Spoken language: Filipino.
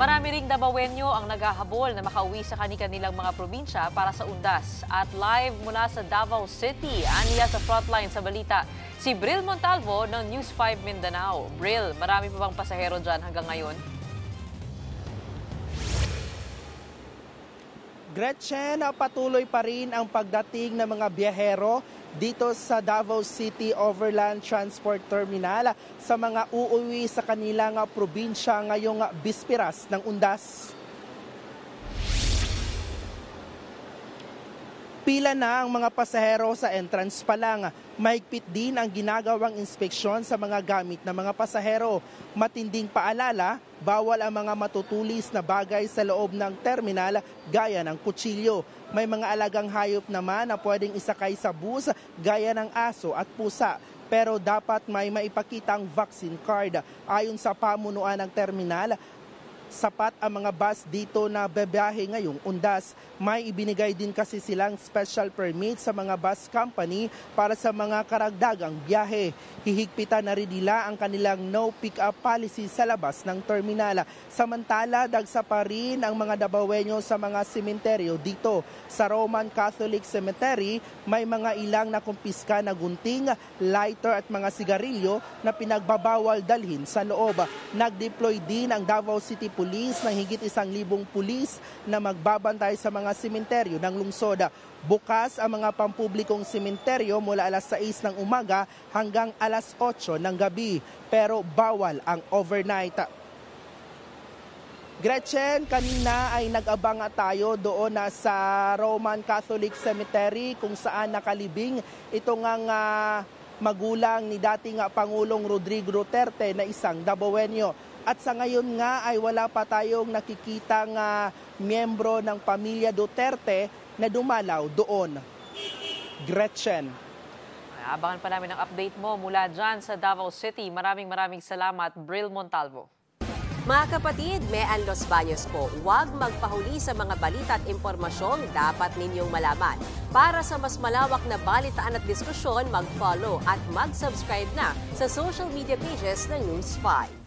Marami ring Davaoenyo ang naghahabol na makauwi sa kanilang mga probinsya para sa undas. At live mula sa Davao City, aniya sa frontline sa balita, si Bril Montalvo ng News 5 Mindanao. Bril, marami pa bang pasahero dyan hanggang ngayon? Gretchen, patuloy pa rin ang pagdating ng mga biyahero dito sa Davao City Overland Transport Terminal sa mga uuwi sa kanilang probinsya ngayong bispiras ng undas. Pila na ang mga pasahero sa entrance pa lang. Mahigpit din ang ginagawang inspeksyon sa mga gamit ng mga pasahero. Matinding paalala, bawal ang mga matutulis na bagay sa loob ng terminal gaya ng kutsilyo. May mga alagang hayop naman na pwedeng isakay sa bus gaya ng aso at pusa. Pero dapat may maipakitang vaccine card. Ayon sa pamunuan ng terminal, sapat ang mga bus dito na bebiyahe ngayong undas. May ibinigay din kasi silang special permit sa mga bus company para sa mga karagdagang biyahe. Hihigpitan na rin nila ang kanilang no pick-up policy sa labas ng terminal. Samantala, dagsa pa rin ang mga Davaoenyo sa mga sementeryo dito. Sa Roman Catholic Cemetery, may mga ilang nakumpiska na gunting, lighter at mga sigarilyo na pinagbabawal dalhin sa loob. Nag-deploy din ang Davao City Police ng higit 1,000 pulis na magbabantay sa mga sementeryo ng lungsod. Bukas ang mga pampublikong sementeryo mula alas 6 ng umaga hanggang alas 8 ng gabi, pero bawal ang overnight. Gretchen, kanina ay nag-abang tayo doon sa Roman Catholic Cemetery kung saan nakalibing itong magulang ni dating Pangulong Rodrigo Duterte na isang Davaoenyo. At sa ngayon nga ay wala pa tayong nakikitang miyembro ng pamilya Duterte na dumalaw doon. Gretchen. Abangan pa namin ang update mo mula dyan sa Davao City. Maraming salamat, Bril Montalvo. Mga kapatid, Mean Los Baños po, huwag magpahuli sa mga balita at impormasyong dapat ninyong malaman. Para sa mas malawak na balitaan at diskusyon, mag-follow at mag-subscribe na sa social media pages ng News 5.